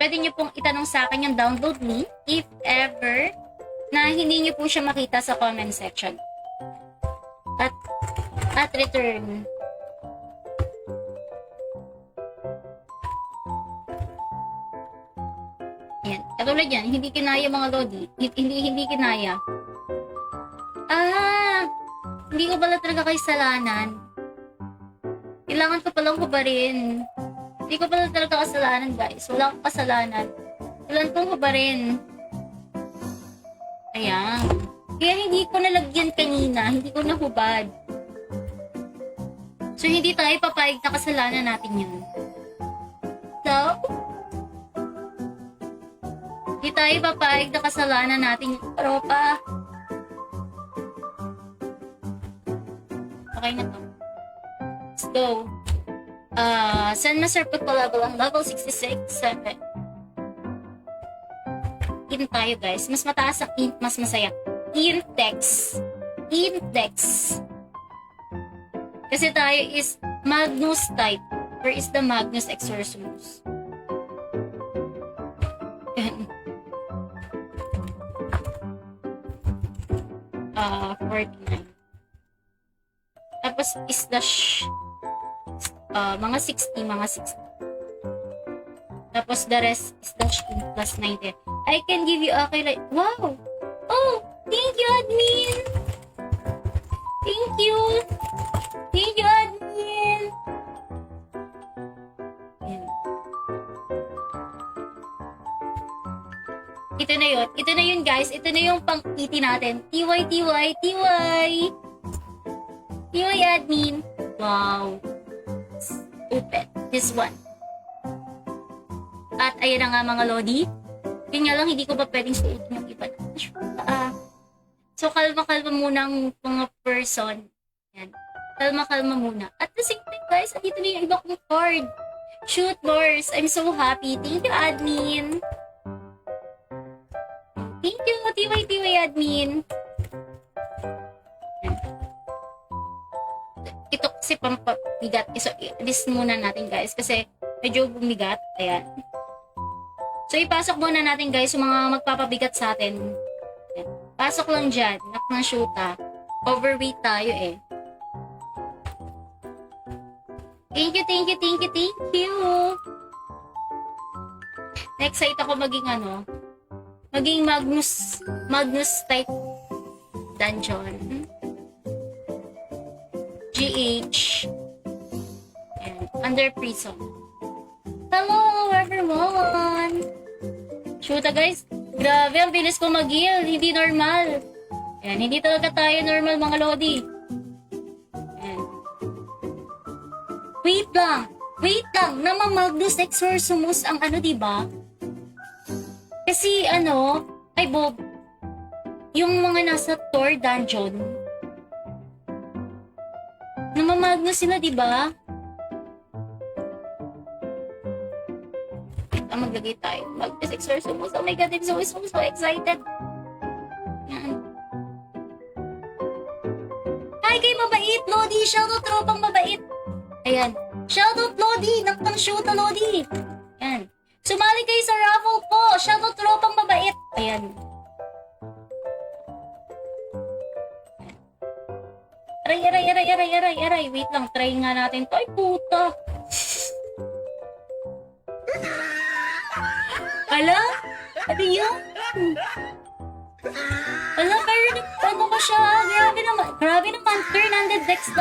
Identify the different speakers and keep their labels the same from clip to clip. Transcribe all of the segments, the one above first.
Speaker 1: pwede nyo pong itanong sa akin yung download link if ever na hindi nyo po siya makita sa comment section. At return. Yan. Katulad yan, hindi kinaya mga lodi. Hindi kinaya. Hindi ko pala talaga kasalanan. Kailangan ko palang hubarin. Hindi ko pala talaga kasalanan, guys. Wala akong kasalanan. Kailangan kong hubarin. Ayan. Kaya hindi ko nalagyan kanina. Hindi ko nahubad. So, hindi tayo papayag na kasalanan natin yun. So, hindi tayo papayag na kasalanan natin yung tropa. Okay na to. Let's go. San Master po level ang level 66, 7. Int tayo, guys. Mas mataas ang int, mas masaya. Intex. Kasi tayo is Magnus type. Where is the Magnus Exorcimus? 49. Tapos is the mga 60. Tapos the rest is dash in plus 90. I can give you a like, wow! Oh! Thank you, admin! Thank you, admin! Ayan. Ito na yun, guys. Ito na yung pang-iti natin. TY admin. Wow. Open. This one. At ayan na nga mga lodi. Yun nga lang, hindi ko pa pwedeng suotin yung iba. So, kalma-kalma muna ang mga person. Yan. Kalma-kalma muna. At the same time, guys, andito na yung iba kong card. Shoot Wars. I'm so happy. Thank you, admin. Thank you, TY admin. Ito kasi pampabigat. So, this muna natin, guys. Kasi medyo bumigat. Ayan. So, ipasok muna natin, guys, yung mga magpapabigat sa atin. Ayan. Pasok lang dyan. Nak ng shoota. Overweight tayo eh. Thank you. Na-excite ako maging maging Magnus type dungeon. GH. And under prison. Hello everyone! Shoota guys, grabe ang bilis ko mag-heal, hindi normal. Ayan, hindi talaga tayo normal mga lodi. Ayan. Wait lang, naman Magnus Exorcimus ang diba? Kasi ay Bob, yung mga nasa Tor dungeon, namamagnus sila, diba? Maglagay tayo. Magnus Exorcimus. Oh my God, I'm so excited. Yan. Hi kay mabait, Lodi. Shoutout tropang mabait. Ayan. Shoutout, Lodi. Nakpang shoota, Lodi. Ayan. Sumali kayo sa raffle po. Shoutout tropang mabait. Ayan. Aray. Wait lang. Try nga natin to. Ay, puta. Ala? Ano yun? Ala, pero ko siya. Grabe naman. Turn undead dex.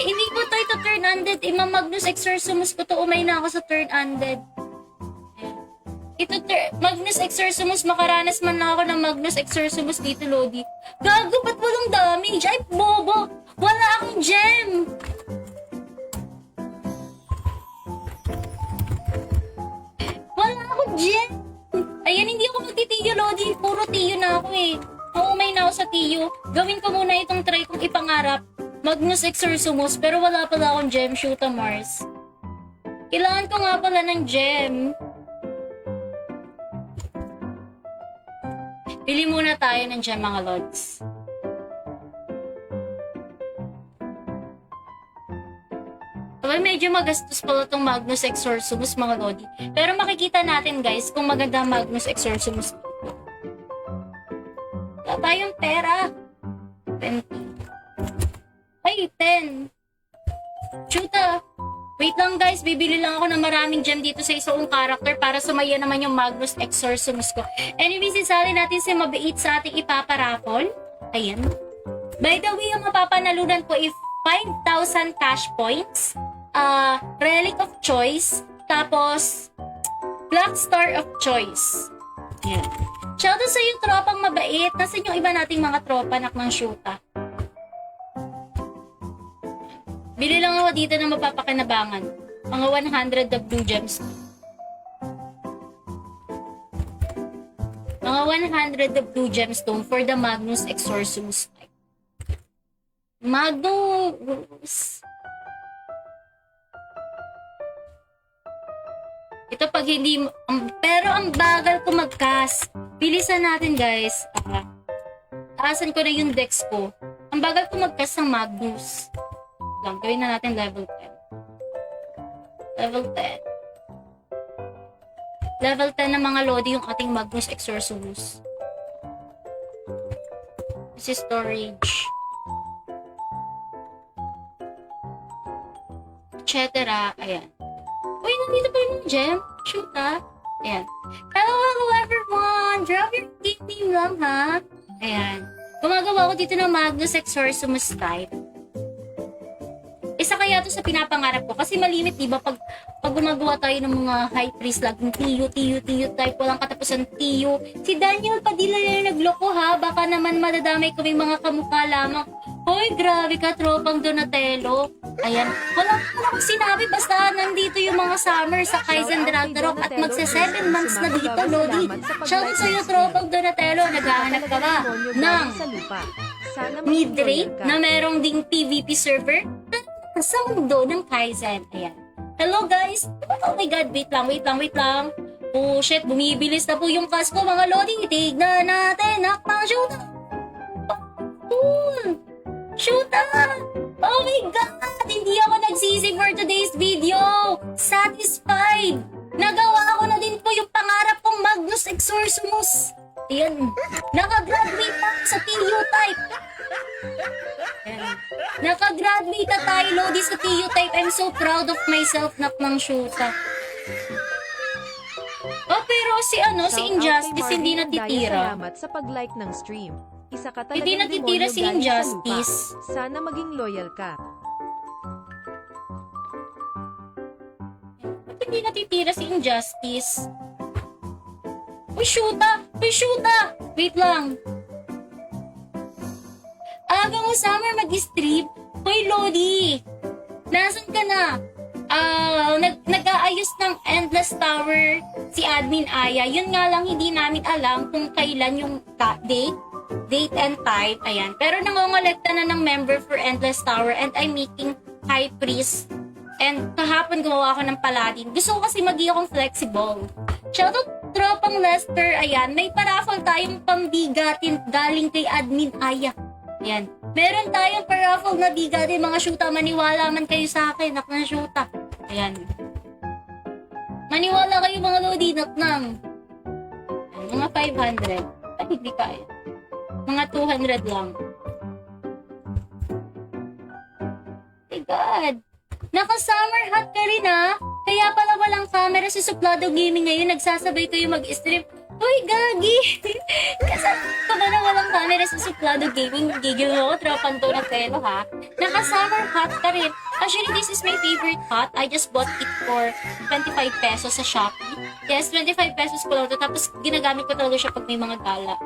Speaker 1: Hindi ko to ito turn undead. Magnus Exorcimus ko to. Umay na ako sa turn undead. Ito, Magnus Exorcimus. Makaranas man na ako ng Magnus Exorcimus dito, Lodi. Gago, ba't walang damage? Ay, bobo. Wala akong gem. Gem! Ayan, hindi ako magtitiyo, Lodi. Puro tiyo na ako eh. Maumay na ako sa tiyo. Gawin ko muna itong try kong ipangarap. Magnus Exorcimus, pero wala pala akong gem. Shoota Mars. Kailangan ko nga pala ng gem. Pili muna tayo ng gem, mga Lods. Uy, medyo magastos pala itong Magnus Exorcimus, mga lodi. Pero makikita natin, guys, kung maganda ang Magnus Exorcimus. Wala tayong pera. 20. Ay, 10. Chuta. Wait lang, guys. Bibili lang ako ng maraming gem dito sa isang character para sumaya naman yung Magnus Exorcimus ko. Anyways, isali natin si Mabait sa ating ipaparapol. Ayan. By the way, ang mapapanalunan ko is 5,000 cash points, relic of choice, tapos black star of choice. Ayan. Shoutout sa yung tropang mabait. Nasaan yung iba nating mga tropa nak ng shoota? Bili lang ako dito na mapapakinabangan. Mga 100 of blue gems. Mga 100 of blue gemstone for the Magnus Exorcimus. Magnus! Ito pag hindi... pero ang bagal ko mag-cast. Bilisan natin, guys. Taasan ko na yung dex ko. Ang bagal ko mag-cast ng Magnus. Lang, gawin na natin level 10. Level 10. Level 10 na mga lodi yung ating Magnus Exorcimus. This is storage. Etc. Ayan. Uy, nandito pa rin yung gem. Shoot, ha? Ayan. Hello everyone! Drop your name lang, ha? Ayan. Gumagawa ko dito ng Magnus Exorcimus type. Isa kaya to sa pinapangarap ko kasi malimit, diba? Pag gumagawa tayo ng mga high priest, laging tiyo type, walang katapusan tiyo. Si Daniel Padilla na nagloko, ha? Baka naman madadamay kaming mga kamukha lamang. Hoy, grabe ka, tropang Donatello. Ayan. Walang sinabi, basta nandito yung mga summer sa Kaizen Ragnarok at magsa 7 months na dito, Lodi. Shoutout sa'yo, tropang Donatello. Naghahanap ka ba ng mid-rate na merong ding PvP server sa mundo ng Kaizen? Ayan. Hello, guys. Oh my God, wait lang. Oh, shit, bumibilis na po yung cast ko, mga Lodi. Tignan natin, nakpang shoot. Cool. Shoot up! Oh my God! Hindi ako nagsisi for today's video! Satisfied! Nagawa ko na din po yung pangarap kong Magnus Exorcimus! Ayan. Nakagraduate na sa TU type! Ayan. Nakagraduate na tayo, Lodi, sa TU type. I'm so proud of myself, nak ng shoota. Oh, pero si Injustice hindi natitira.
Speaker 2: Salamat sa pag-like ng stream. Isa ka talagang
Speaker 1: Hindi natitira
Speaker 2: demonyo
Speaker 1: si
Speaker 2: galing sa lupa.
Speaker 1: Injustice.
Speaker 2: Sana maging loyal ka.
Speaker 1: Ba't hindi natitira si Injustice? Uy, shoota! Wait lang. Aga mo, Summer, mag-stream. Uy, Lodi! Nasaan ka na? Nag-aayos ng Endless Tower si Admin Aya. Yun nga lang, hindi namin alam kung kailan yung date and time. Ayan. Pero nangongolekta na ng member for Endless Tower and I'm making High Priest. And kahapon gumawa ako ng Paladin. Gusto ko kasi maging akong flexible. Shoutout tropang Lester. Ayan. May paraffle tayong pambigatin galing kay Admin Aya. Ayan. Meron tayong paraffle na bigatin, mga shoota. Maniwala man kayo sa akin. Nak ng shoota. Ayan. Maniwala kayo, mga lodi. Nak ng mga 500. Ay, hindi kaya. Mga 200 lang. My God. Naka-summer hot ka rin, ha? Kaya pala walang camera si Suplado Gaming ngayon. Nagsasabay kayo mag-stream. Uy, gagi! Kasama ka ba na walang camera sa Suplado Gaming? Gigil mo ako, tropang Donatello, ha? Naka-summer hot ka rin. Actually, this is my favorite hot. I just bought it for 25 pesos sa Shopee. Yes, 25 pesos ko lang ito. Tapos, ginagamit ko talaga siya pag may mga gala.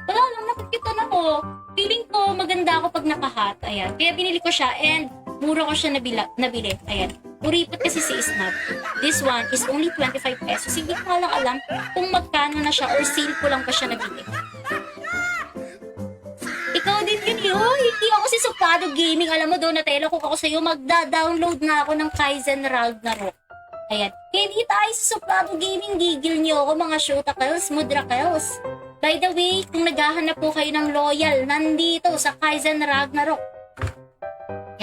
Speaker 1: Wala lang, nakikita na ko. Feeling ko, maganda ako pag naka-hot. Ayan. Kaya binili ko siya and mura ko siya nabili. Ayan. Uripot kasi si Isnab. This one is only 25 pesos. Hindi ko lang alam kung magkano na siya or sale ko lang pa siya nabili. Ikaw din yun, hindi ako si Suplado Gaming. Alam mo, Donatello, kung ako sa'yo, magda-download na ako ng Kaizen Ragnarok. Ayan. Kaya hindi tayo si Suplado Gaming. Gigil niyo ako, mga shotakels, mudrakels. By the way, kung naghahanap po kayo ng loyal, nandito sa Kaizen Ragnarok.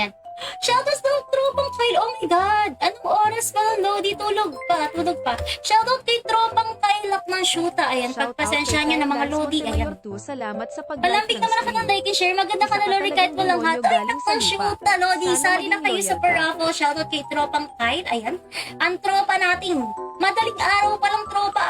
Speaker 1: Yan. Shoutout sa tropang Kyle. Oh my God. Anong oras pa lang, Lodi? Tulog pa. Shoutout kay tropang Kyle up ng shoota. Ayan, pagpasensya niyo na mga Lodi. Ayan.
Speaker 2: Salamat sa pag-like
Speaker 1: Palambing
Speaker 2: ng
Speaker 1: naman ako ng
Speaker 2: stream.
Speaker 1: like and share. Maganda ka na, Lodi, kahit walang hat. Ay,
Speaker 2: Galing sa
Speaker 1: nakang
Speaker 2: lupa.
Speaker 1: shoota, Lodi.
Speaker 2: Sana
Speaker 1: Sari na
Speaker 2: maging
Speaker 1: kayo sa
Speaker 2: loyal ka.
Speaker 1: paraffle. Shoutout kay tropang Kyle. Ayan. Ang tropa nating madaling araw palang tropa